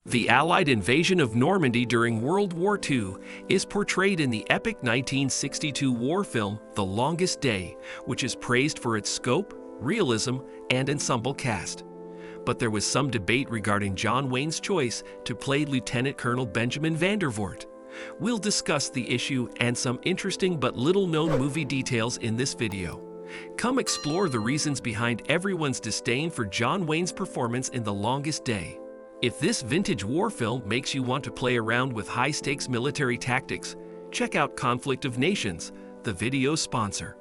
The Allied invasion of Normandy during World War II is portrayed in the epic 1962 war film The Longest Day, which is praised for its scope, realism, and ensemble cast. But there was some debate regarding John Wayne's choice to play Lieutenant Colonel Benjamin Vandervort. We'll discuss the issue and some interesting but little-known movie details in this video. Come explore the reasons behind everyone's disdain for John Wayne's performance in The Longest Day. If this vintage war film makes you want to play around with high-stakes military tactics, check out Conflict of Nations, the video's sponsor.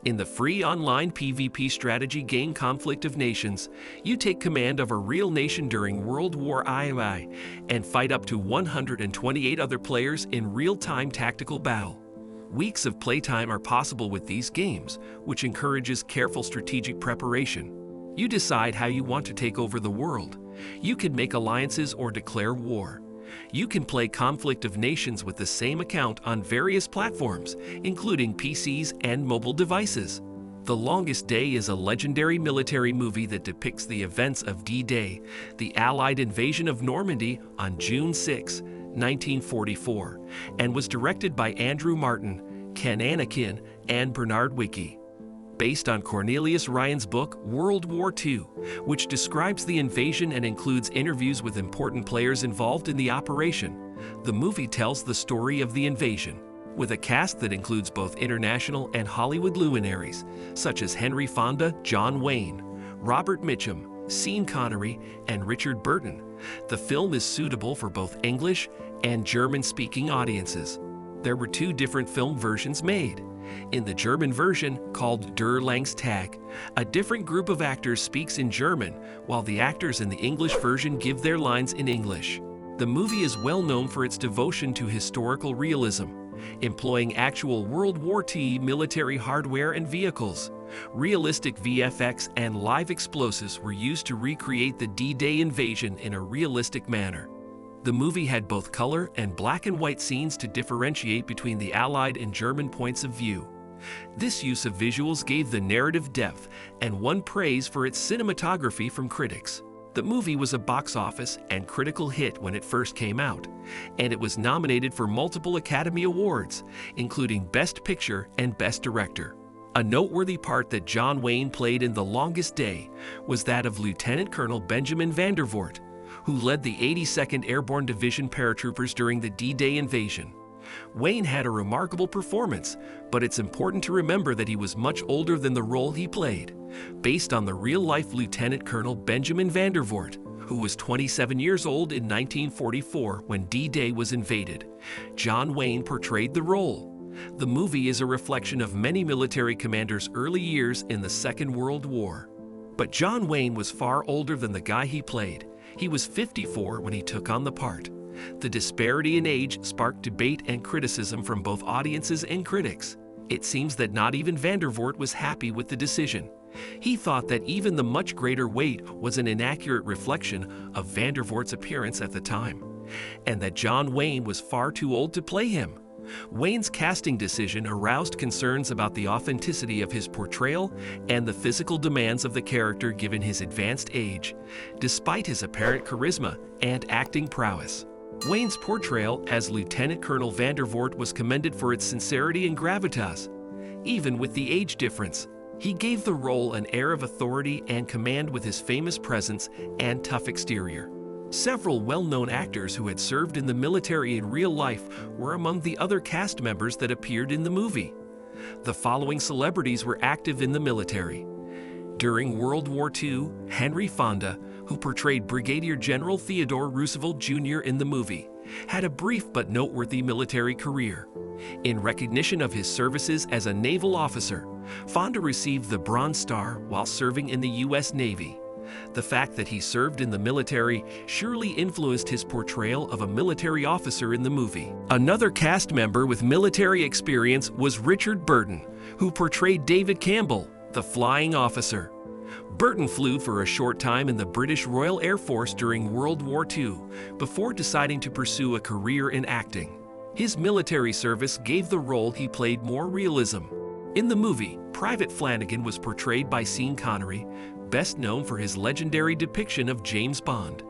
In the free online PvP strategy game Conflict of Nations, you take command of a real nation during World War II and fight up to 128 other players in real-time tactical battle. Weeks of playtime are possible with these games, which encourages careful strategic preparation. You decide how you want to take over the world. You can make alliances or declare war. You can play Conflict of Nations with the same account on various platforms, including PCs and mobile devices. The Longest Day is a legendary military movie that depicts the events of D-Day, the Allied invasion of Normandy on June 6, 1944, and was directed by Andrew Martin, Ken Anakin, and Bernard Wicki. Based on Cornelius Ryan's book World War II, which describes the invasion and includes interviews with important players involved in the operation. The movie tells the story of the invasion, with a cast that includes both international and Hollywood luminaries, such as Henry Fonda, John Wayne, Robert Mitchum, Sean Connery, and Richard Burton. The film is suitable for both English and German-speaking audiences. There were two different film versions made. In the German version, called Der Langstag, a different group of actors speaks in German, while the actors in the English version give their lines in English. The movie is well known for its devotion to historical realism, employing actual World War II military hardware and vehicles. Realistic VFX and live explosives were used to recreate the D-Day invasion in a realistic manner. The movie had both color and black and white scenes to differentiate between the Allied and German points of view. This use of visuals gave the narrative depth and won praise for its cinematography from critics. The movie was a box office and critical hit when it first came out, and it was nominated for multiple Academy Awards, including Best Picture and Best Director. A noteworthy part that John Wayne played in The Longest Day was that of Lieutenant Colonel Benjamin Vandervort, who led the 82nd Airborne Division paratroopers during the D-Day invasion. Wayne had a remarkable performance, but it's important to remember that he was much older than the role he played. Based on the real-life Lieutenant Colonel Benjamin Vandervort, who was 27 years old in 1944 when D-Day was invaded, John Wayne portrayed the role. The movie is a reflection of many military commanders' early years in the Second World War. But John Wayne was far older than the guy he played. He was 54 when he took on the part. The disparity in age sparked debate and criticism from both audiences and critics. It seems that not even Vandervort was happy with the decision. He thought that even the much greater weight was an inaccurate reflection of Vandervort's appearance at the time, and that John Wayne was far too old to play him. Wayne's casting decision aroused concerns about the authenticity of his portrayal and the physical demands of the character given his advanced age, despite his apparent charisma and acting prowess. Wayne's portrayal as Lieutenant Colonel Vandervort was commended for its sincerity and gravitas. Even with the age difference, he gave the role an air of authority and command with his famous presence and tough exterior. Several well-known actors who had served in the military in real life were among the other cast members that appeared in the movie. The following celebrities were active in the military. During World War II, Henry Fonda, who portrayed Brigadier General Theodore Roosevelt Jr. in the movie, had a brief but noteworthy military career. In recognition of his services as a naval officer, Fonda received the Bronze Star while serving in the U.S. Navy. The fact that he served in the military surely influenced his portrayal of a military officer in the movie. Another cast member with military experience was Richard Burton, who portrayed David Campbell, the flying officer. Burton flew for a short time in the British Royal Air Force during World War II before deciding to pursue a career in acting. His military service gave the role he played more realism. In the movie, Private Flanagan was portrayed by Sean Connery, best known for his legendary depiction of James Bond.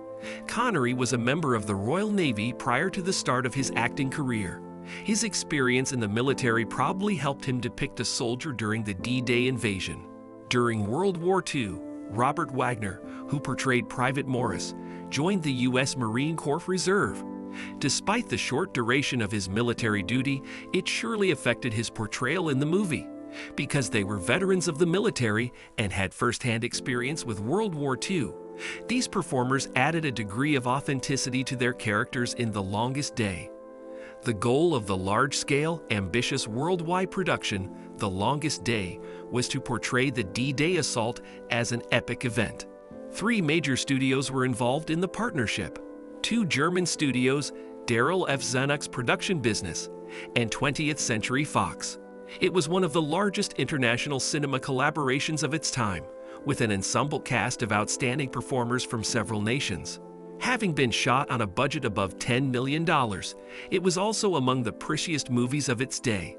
Connery was a member of the Royal Navy prior to the start of his acting career. His experience in the military probably helped him depict a soldier during the D-Day invasion. During World War II, Robert Wagner, who portrayed Private Morris, joined the U.S. Marine Corps Reserve. Despite the short duration of his military duty, it surely affected his portrayal in the movie. Because they were veterans of the military and had first-hand experience with World War II, these performers added a degree of authenticity to their characters in The Longest Day. The goal of the large-scale, ambitious worldwide production, The Longest Day, was to portray the D-Day assault as an epic event. 3 major studios were involved in the partnership: 2 German studios, Darryl F. Zanuck's production business, and 20th Century Fox. It was one of the largest international cinema collaborations of its time, with an ensemble cast of outstanding performers from several nations. Having been shot on a budget above $10 million, it was also among the priciest movies of its day.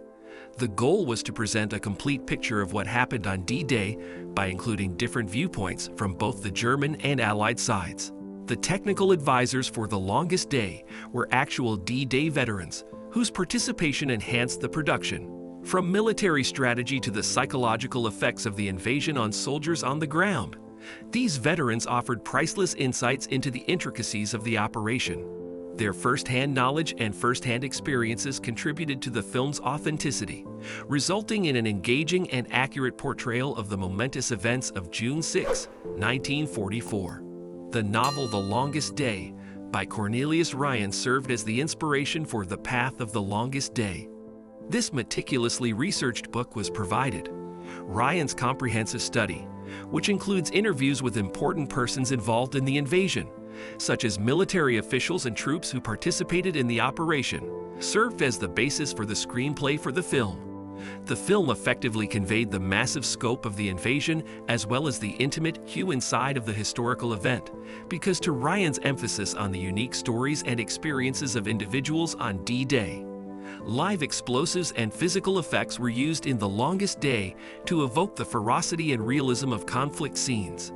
The goal was to present a complete picture of what happened on D-Day by including different viewpoints from both the German and Allied sides. The technical advisors for The Longest Day were actual D-Day veterans, whose participation enhanced the production. From military strategy to the psychological effects of the invasion on soldiers on the ground, these veterans offered priceless insights into the intricacies of the operation. Their first-hand knowledge and first-hand experiences contributed to the film's authenticity, resulting in an engaging and accurate portrayal of the momentous events of June 6, 1944. The novel The Longest Day by Cornelius Ryan served as the inspiration for The Path of the Longest Day. This meticulously researched book was provided. Ryan's comprehensive study, which includes interviews with important persons involved in the invasion, such as military officials and troops who participated in the operation, served as the basis for the screenplay for the film. The film effectively conveyed the massive scope of the invasion as well as the intimate, human side of the historical event, because to Ryan's emphasis on the unique stories and experiences of individuals on D-Day. Live explosives and physical effects were used in The Longest Day to evoke the ferocity and realism of conflict scenes.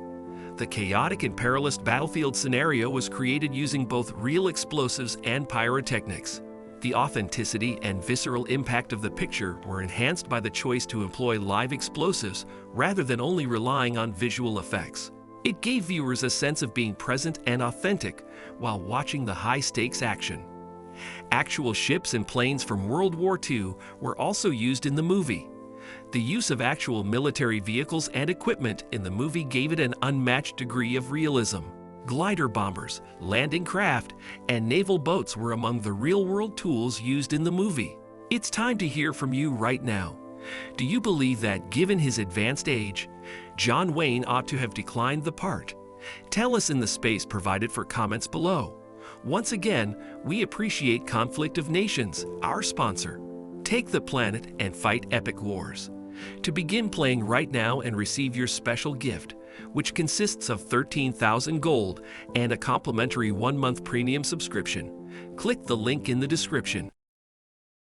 The chaotic and perilous battlefield scenario was created using both real explosives and pyrotechnics. The authenticity and visceral impact of the picture were enhanced by the choice to employ live explosives rather than only relying on visual effects. It gave viewers a sense of being present and authentic while watching the high-stakes action. Actual ships and planes from World War II were also used in the movie. The use of actual military vehicles and equipment in the movie gave it an unmatched degree of realism. Glider bombers, landing craft, and naval boats were among the real-world tools used in the movie. It's time to hear from you right now. Do you believe that, given his advanced age, John Wayne ought to have declined the part? Tell us in the space provided for comments below. Once again, we appreciate Conflict of Nations, our sponsor. Take the planet and fight epic wars. To begin playing right now and receive your special gift, which consists of 13,000 gold and a complimentary 1-month premium subscription, click the link in the description.